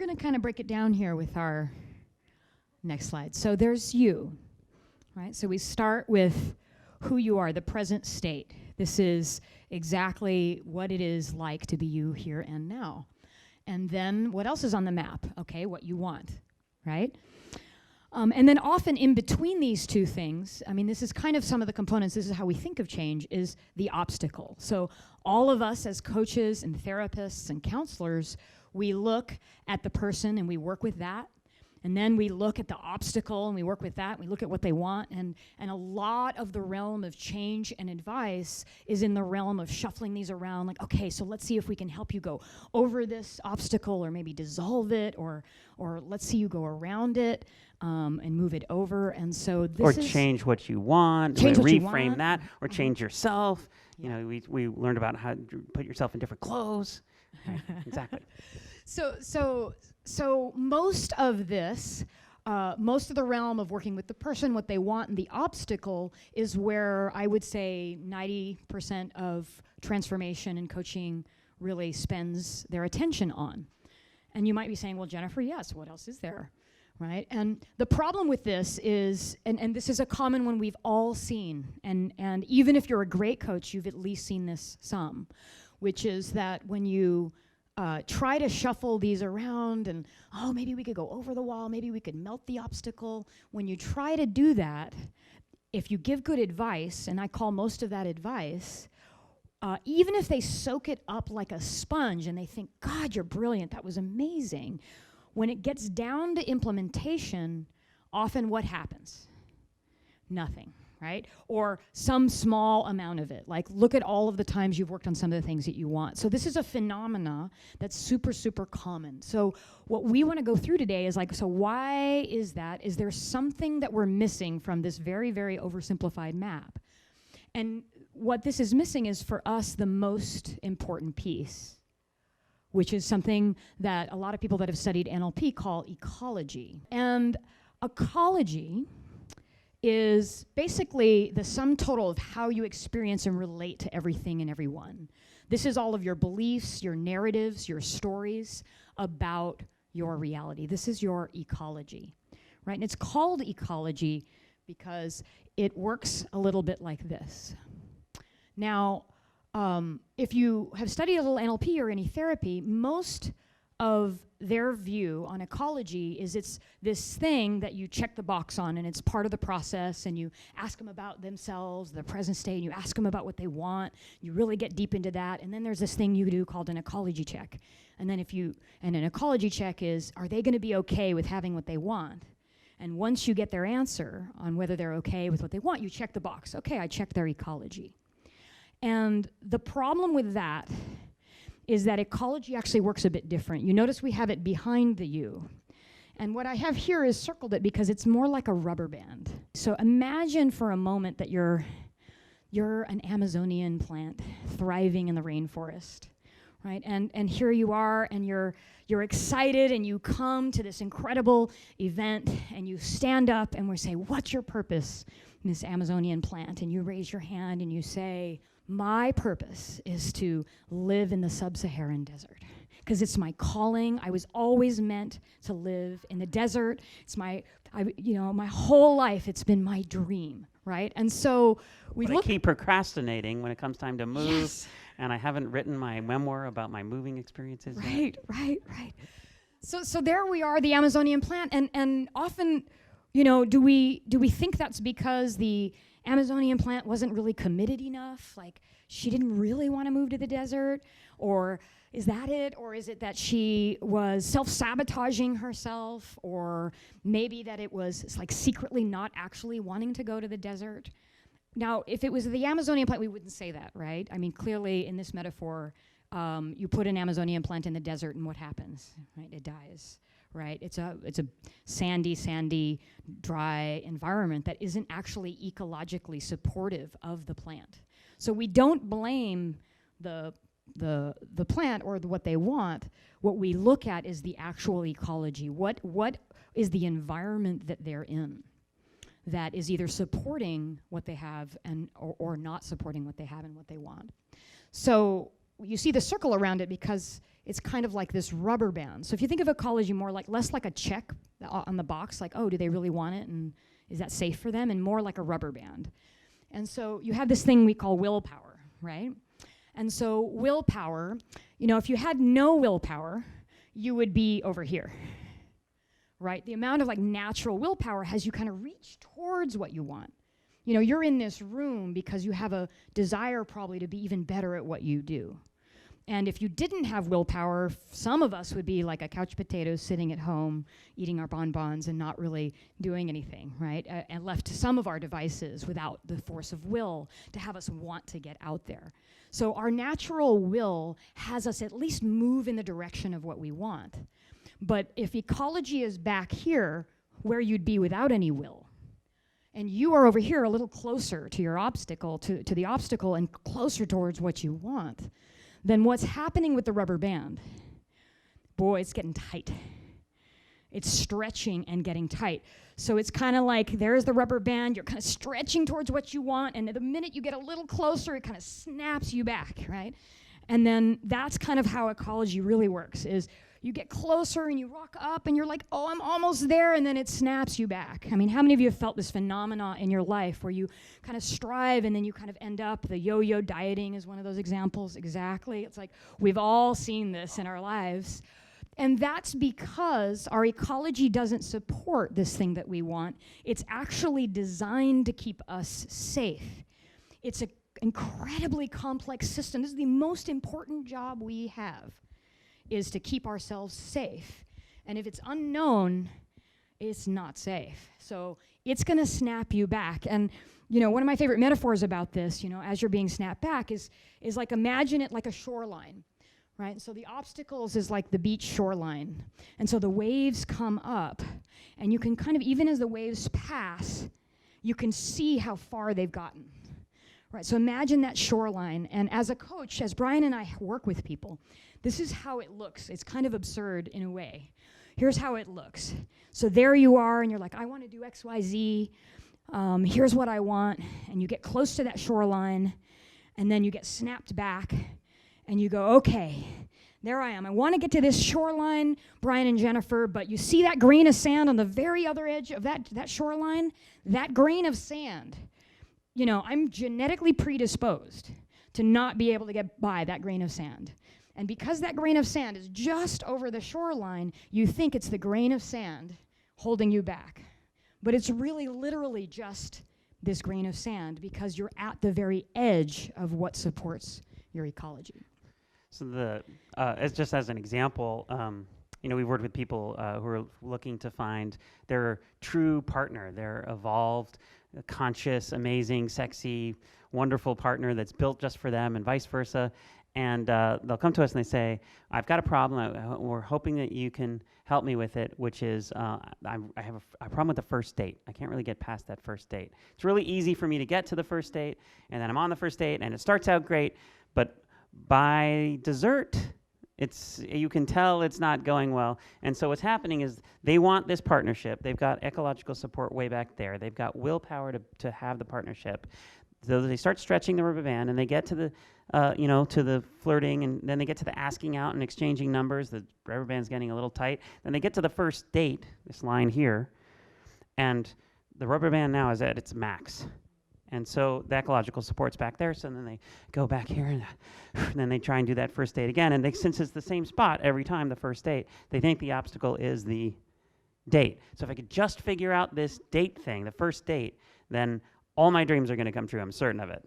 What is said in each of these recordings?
going to kind of break it down here with our next slide. So there's you, right? So we start with who you are, the present state. This is exactly what it is like to be you here and now. And then what else is on the map? Okay, what you want, right? And then often in between these two things, I mean, this is kind of some of the components, this is how we think of change, is the obstacle. So all of us as coaches and therapists and counselors, we look at the person and we work with that. And then we look at the obstacle and we work with that. We look at what they want. And a lot of the realm of change and advice is in the realm of shuffling these around. Like, okay, so let's see if we can help you go over this obstacle or maybe dissolve it, or let's see you go around it and move it over. And so this is... Or change what you want, reframe that, or change yourself. Yeah. You know, we learned about how to put yourself in different clothes. Right. Exactly. So most of this, most of the realm of working with the person, what they want, and the obstacle is where I would say 90% of transformation and coaching really spends their attention on. And you might be saying, well, Jennifer, yes, what else is there, right? And the problem with this is, and this is a common one we've all seen, and even if you're a great coach, you've at least seen this some, which is that when you try to shuffle these around and, oh, maybe we could go over the wall, maybe we could melt the obstacle. When you try to do that, if you give good advice, and I call most of that advice, even if they soak it up like a sponge and they think, God, you're brilliant, that was amazing, when it gets down to implementation, often what happens? Nothing. Right? Or some small amount of it. Like, look at all of the times you've worked on some of the things that you want. So this is a phenomena that's super, super common. So what we want to go through today is like, so why is that? Is there something that we're missing from this very, very oversimplified map? And what this is missing is, for us, the most important piece, which is something that a lot of people that have studied NLP call ecology. And ecology is basically the sum total of how you experience and relate to everything and everyone. This is all of your beliefs, your narratives, your stories about your reality. This is your ecology, right? And it's called ecology because it works a little bit like this. Now, if you have studied a little NLP or any therapy, most of their view on ecology is it's this thing that you check the box on, and it's part of the process, and you ask them about themselves, their present state, and you ask them about what they want. You really get deep into that, and then there's this thing you do called an ecology check. And then an ecology check is, are they going to be okay with having what they want? And once you get their answer on whether they're okay with what they want, you check the box. Okay, I checked their ecology. And the problem with that is that ecology actually works a bit different. You notice we have it behind the U. And what I have here is circled it because it's more like a rubber band. So imagine for a moment that you're an Amazonian plant thriving in the rainforest, right? And here you are, and you're excited, and you come to this incredible event, and you stand up, and we say, what's your purpose, Miss Amazonian plant? And you raise your hand, and you say, my purpose is to live in the sub-Saharan desert because it's my calling. I was always meant to live in the desert. It's my whole life, it's been my dream, right? And so I keep procrastinating when it comes time to move, yes. And I haven't written my memoir about my moving experiences yet. Right. So there we are, the Amazonian plant, and often, do we think that's because the Amazonian plant wasn't really committed enough, like she didn't really want to move to the desert, or is that it? Or is it that she was self-sabotaging herself, or maybe that it was like secretly not actually wanting to go to the desert? Now, if it was the Amazonian plant, we wouldn't say that, right? I mean, clearly in this metaphor, you put an Amazonian plant in the desert and what happens, right? It dies. Right? It's a sandy, dry environment that isn't actually ecologically supportive of the plant. So we don't blame the plant or what they want. What we look at is the actual ecology. What is the environment that they're in that is either supporting what they have or not supporting what they have and what they want. So you see the circle around it because it's kind of like this rubber band. So if you think of ecology more like, less like a check on the box, like, oh, do they really want it? And is that safe for them? And more like a rubber band. And so you have this thing we call willpower, right? And so willpower, if you had no willpower, you would be over here, right? The amount of like natural willpower has you kind of reach towards what you want. You're in this room because you have a desire probably to be even better at what you do. And if you didn't have willpower, some of us would be like a couch potato sitting at home, eating our bonbons and not really doing anything, right? And left to some of our devices without the force of will to have us want to get out there. So our natural will has us at least move in the direction of what we want. But if ecology is back here, where you'd be without any will, and you are over here a little closer to your obstacle, to the obstacle and closer towards what you want, then what's happening with the rubber band? Boy, it's getting tight. It's stretching and getting tight. So it's kind of like there's the rubber band, you're kind of stretching towards what you want, and the minute you get a little closer, it kind of snaps you back, right? And then that's kind of how ecology really works, is you get closer and you rock up and you're like, oh, I'm almost there, and then it snaps you back. I mean, how many of you have felt this phenomena in your life where you kind of strive and then you kind of end up, the yo-yo dieting is one of those examples, exactly. It's like we've all seen this in our lives. And that's because our ecology doesn't support this thing that we want. It's actually designed to keep us safe. It's an incredibly complex system. This is the most important job we have, is to keep ourselves safe. And if it's unknown, it's not safe. So it's gonna snap you back. And one of my favorite metaphors about this, as you're being snapped back is like, imagine it like a shoreline, right? So the obstacles is like the beach shoreline. And so the waves come up, and you can kind of, even as the waves pass, you can see how far they've gotten. Right, so imagine that shoreline, and as a coach, as Brian and I work with people, this is how it looks. It's kind of absurd in a way. Here's how it looks. So there you are, and you're like, I want to do X, Y, Z. Here's what I want, and you get close to that shoreline, and then you get snapped back, and you go, okay, there I am. I want to get to this shoreline, Brian and Jennifer, but you see that grain of sand on the very other edge of that shoreline? That grain of sand. I'm genetically predisposed to not be able to get by that grain of sand. And because that grain of sand is just over the shoreline, you think it's the grain of sand holding you back. But it's really literally just this grain of sand because you're at the very edge of what supports your ecology. So as just as an example, we've worked with people who are looking to find their true partner, their evolved, conscious, amazing, sexy, wonderful partner that's built just for them, and vice versa. And they'll come to us and they say, I've got a problem. We're hoping that you can help me with it, which is I have a problem with the first date. I can't really get past that first date. It's really easy for me to get to the first date, and then I'm on the first date, and it starts out great, but by dessert, you can tell it's not going well. And so what's happening is they want this partnership. They've got ecological support way back there. They've got willpower to have the partnership. So they start stretching the rubber band, and they get to the to the flirting, and then they get to the asking out and exchanging numbers. The rubber band's getting a little tight. Then they get to the first date, this line here, and the rubber band now is at its max. And so the ecological support's back there, so then they go back here, and then they try and do that first date again. And since it's the same spot every time, the first date, they think the obstacle is the date. So if I could just figure out this date thing, the first date, then all my dreams are going to come true. I'm certain of it.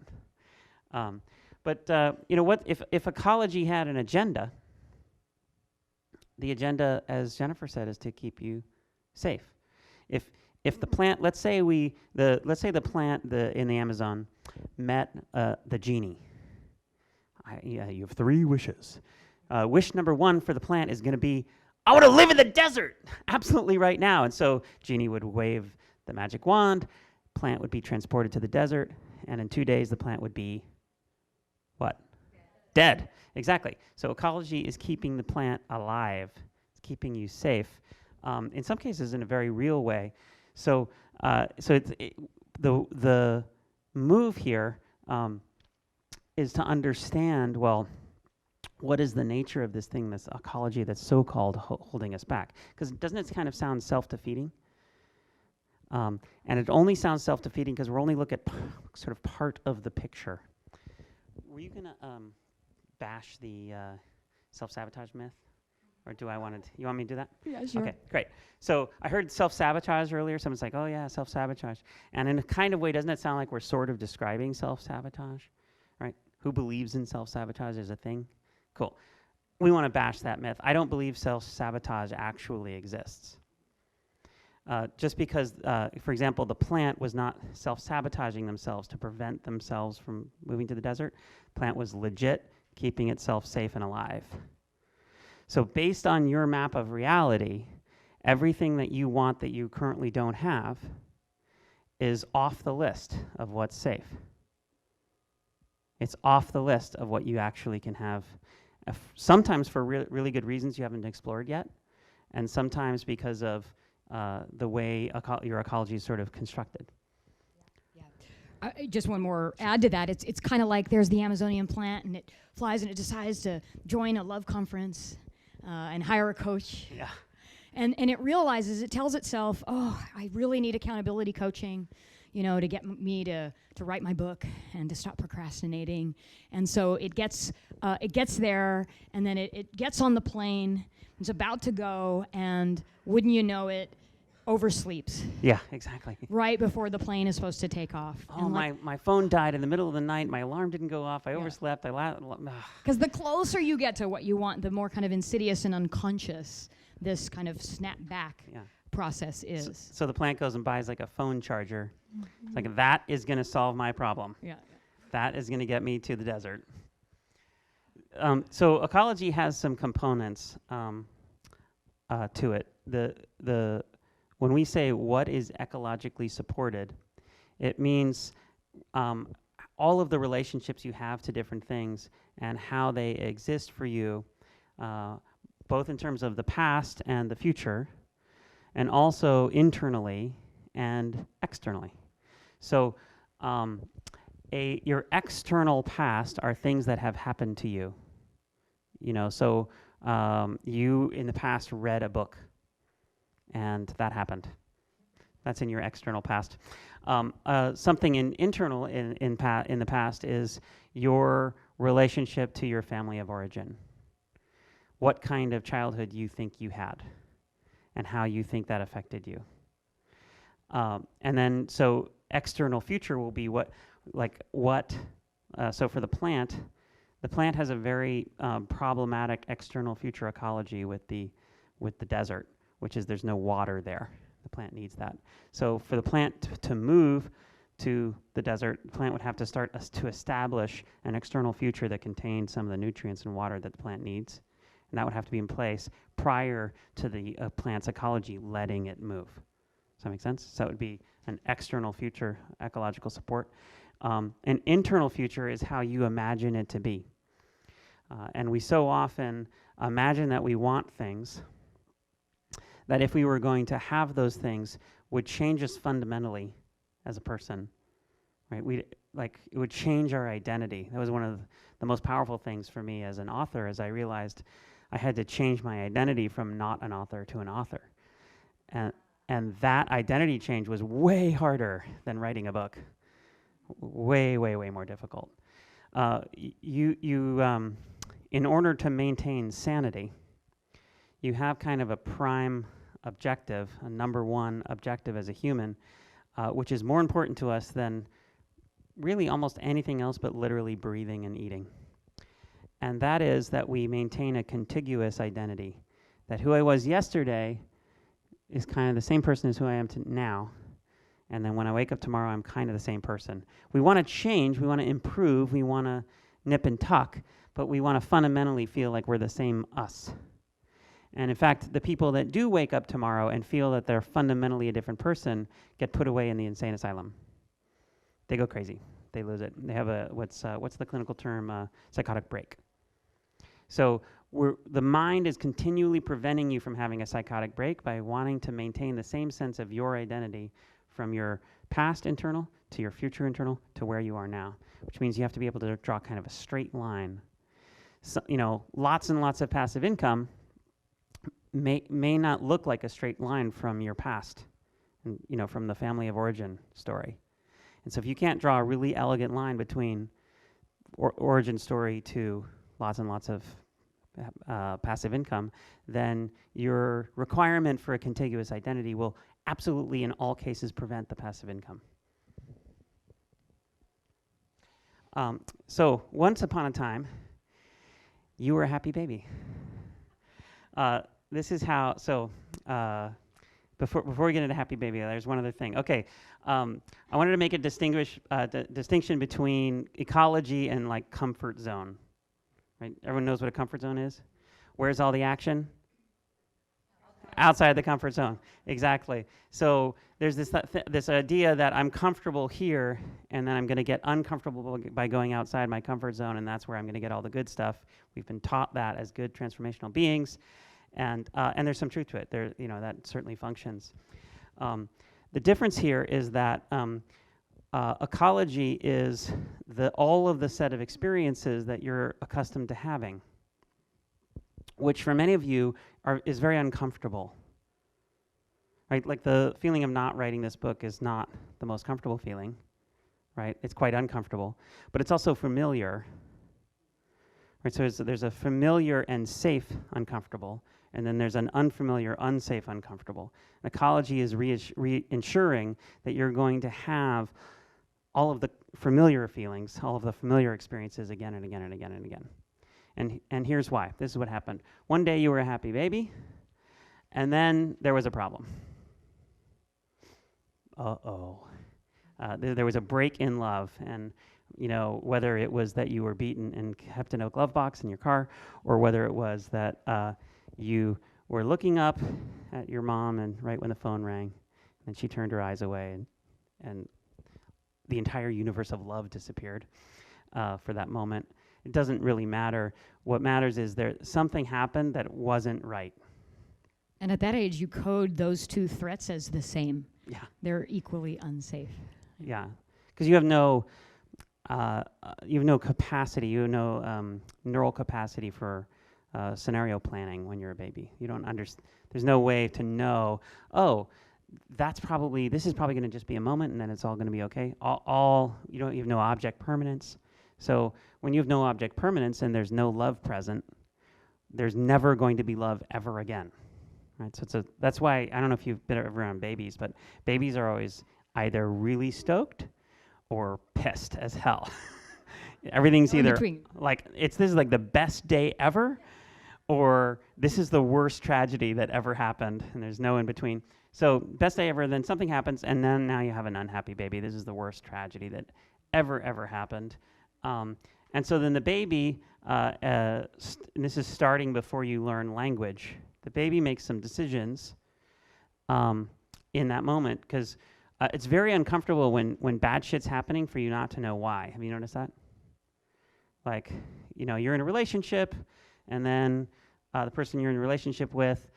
But if ecology had an agenda, the agenda, as Jennifer said, is to keep you safe. If the plant, let's say the plant in the Amazon met the genie. You have 3 wishes. Wish number 1 for the plant is going to be, I want to live in the desert, absolutely right now. And so genie would wave the magic wand, plant would be transported to the desert, and in 2 days the plant would be what? Dead. Exactly. So ecology is keeping the plant alive. It's keeping you safe. In some cases, in a very real way. So the move here is to understand, well, what is the nature of this thing, this ecology that's so-called holding us back? Because doesn't it kind of sound self-defeating? And it only sounds self-defeating because we're only looking at sort of part of the picture. Were you going to bash the self-sabotage myth? Or do I want to? You want me to do that? Yeah, sure. Okay, great. So I heard self-sabotage earlier. Someone's like, oh yeah, self-sabotage. And in a kind of way, doesn't it sound like we're sort of describing self-sabotage? Right? Who believes in self-sabotage as a thing? Cool. We want to bash that myth. I don't believe self-sabotage actually exists. Just because, for example, the plant was not self-sabotaging themselves to prevent themselves from moving to the desert. The plant was legit keeping itself safe and alive. So based on your map of reality, everything that you want that you currently don't have is off the list of what's safe. It's off the list of what you actually can have, sometimes for really good reasons you haven't explored yet, and sometimes because of the way your ecology is sort of constructed. Just one more add to that. It's kind of like there's the Amazonian plant, and it flies and it decides to join a love conference and hire a coach. Yeah. And it realizes, it tells itself, oh, I really need accountability coaching, to get me to write my book and to stop procrastinating. And so it gets there, and then it gets on the plane. It's about to go, and wouldn't you know it, oversleeps. Yeah, exactly. Right before the plane is supposed to take off. Oh, my phone died in the middle of the night. My alarm didn't go off. I overslept. Because the closer you get to what you want, the more kind of insidious and unconscious this kind of snap back process is. So the plant goes and buys like a phone charger. It's like, that is going to solve my problem. Yeah. That is going to get me to the desert. So ecology has some components to it. When we say what is ecologically supported, it means all of the relationships you have to different things and how they exist for you, both in terms of the past and the future, and also internally and externally. So your external past are things that have happened to you. So you in the past read a book, and that happened. That's in your external past. Something internal in the past is your relationship to your family of origin. What kind of childhood you think you had, and how you think that affected you. And then, so external future will be so for the plant has a very problematic external future ecology with the desert, which is there's no water there. The plant needs that. So for the plant to move to the desert, the plant would have to start to establish an external future that contains some of the nutrients and water that the plant needs. And that would have to be in place prior to the plant's ecology letting it move. Does that make sense? So it would be an external future ecological support. An internal future is how you imagine it to be. And we so often imagine that we want things that if we were going to have those things would change us fundamentally as a person, right? It would change our identity. That was one of the most powerful things for me as an author, as I realized I had to change my identity from not an author to an author. And that identity change was way harder than writing a book. Way, way, way more difficult. In order to maintain sanity, you have kind of a prime objective, a number one objective as a human, which is more important to us than really almost anything else but literally breathing and eating. And that is that we maintain a contiguous identity, that who I was yesterday is kind of the same person as who I am now. And then when I wake up tomorrow, I'm kind of the same person. We want to change, we want to improve, we want to nip and tuck, but we want to fundamentally feel like we're the same us. And in fact, the people that do wake up tomorrow and feel that they're fundamentally a different person get put away in the insane asylum. They go crazy. They lose it. They have what's the clinical term? Psychotic break. So the mind is continually preventing you from having a psychotic break by wanting to maintain the same sense of your identity from your past internal to your future internal to where you are now, which means you have to be able to draw kind of a straight line. so, lots and lots of passive income may not look like a straight line from your past, and, from the family of origin story. And so if you can't draw a really elegant line between origin story to lots and lots of passive income, then your requirement for a contiguous identity will absolutely in all cases prevent the passive income. So once upon a time, you were a happy baby. This is how, before we get into happy baby, there's one other thing. Okay, I wanted to make a distinction between ecology and like comfort zone. Right? Everyone knows what a comfort zone is? Where's all the action? Outside the comfort zone. Exactly. So there's this idea that I'm comfortable here, and then I'm going to get uncomfortable by going outside my comfort zone, and that's where I'm going to get all the good stuff. We've been taught that as good transformational beings, and there's some truth to it. That certainly functions. The difference here is that ecology is all of the set of experiences that you're accustomed to having, which for many of you is very uncomfortable. Right? Like the feeling of not writing this book is not the most comfortable feeling, right? It's quite uncomfortable, but it's also familiar. Right? So there's a familiar and safe uncomfortable, and then there's an unfamiliar, unsafe uncomfortable. And ecology is ensuring that you're going to have all of the familiar feelings, all of the familiar experiences again and again and again and again. And here's why. This is what happened. One day you were a happy baby, and then there was a problem. There was a break in love, and whether it was that you were beaten and kept in a glove box in your car, or whether it was that you were looking up at your mom, and right when the phone rang, and she turned her eyes away, and the entire universe of love disappeared for that moment. It doesn't really matter. What matters is something happened that wasn't right. And at that age, you code those two threats as the same. Yeah. They're equally unsafe. Yeah, because you have no capacity, you have no neural capacity for scenario planning when you're a baby. You don't understand. There's no way to know. This is probably going to just be a moment, and then it's all going to be okay. You have no object permanence. So when you have no object permanence and there's no love present, there's never going to be love ever again. Right? So that's why, I don't know if you've been ever around babies, but babies are always either really stoked or pissed as hell. Everything's either like, this is like the best day ever, or this is the worst tragedy that ever happened, and there's no in between. So best day ever, then something happens, and then now you have an unhappy baby. This is the worst tragedy that ever happened. And so then the baby, and this is starting before you learn language, the baby makes some decisions in that moment, because it's very uncomfortable when bad shit's happening for you not to know why. Have you noticed that? Like, you're in a relationship, and then the person you're in a relationship with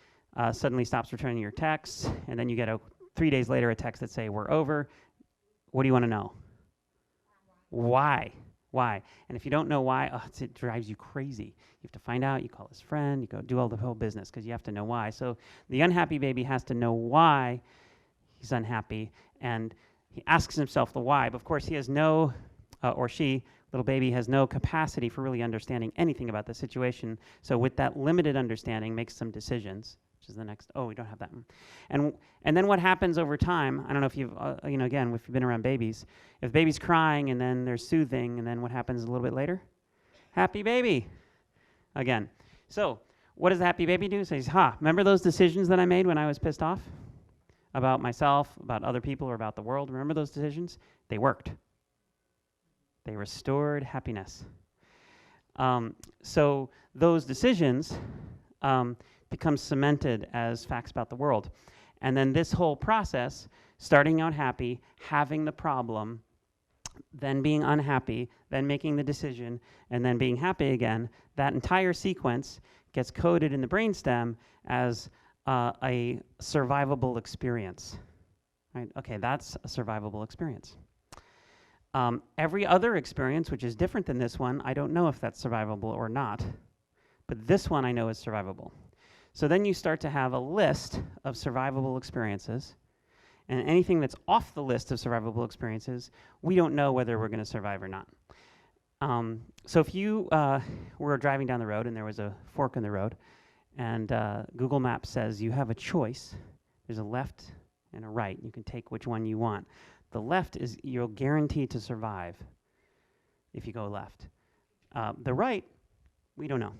suddenly stops returning your texts, and then you get 3 days later a text that say, "We're over." What do you want to know? Why? And if you don't know why, it drives you crazy. You have to find out, you call his friend, you go do all the whole business, because you have to know why. So the unhappy baby has to know why he's unhappy, and he asks himself the why. But of course, he has no, or she, little baby, has no capacity for really understanding anything about the situation. So with that limited understanding, makes some decisions, which is the next. We don't have that one. And then what happens over time? I don't know if you've, again, if you've been around babies, if baby's crying and then there's soothing, and then what happens a little bit later? Happy baby, again. So what does the happy baby do? It says, remember those decisions that I made when I was pissed off about myself, about other people, or about the world? Remember those decisions? They worked. They restored happiness. So those decisions become cemented as facts about the world. And then this whole process, starting out happy, having the problem, then being unhappy, then making the decision, and then being happy again, that entire sequence gets coded in the brainstem as a survivable experience. Right? Okay, that's a survivable experience. Every other experience, which is different than this one, I don't know if that's survivable or not, but this one I know is survivable. So then you start to have a list of survivable experiences, and anything that's off the list of survivable experiences, we don't know whether we're going to survive or not. So if you were driving down the road and there was a fork in the road, and Google Maps says you have a choice, there's a left and a right, you can take which one you want. The left is you're guaranteed to survive if you go left. The right, we don't know.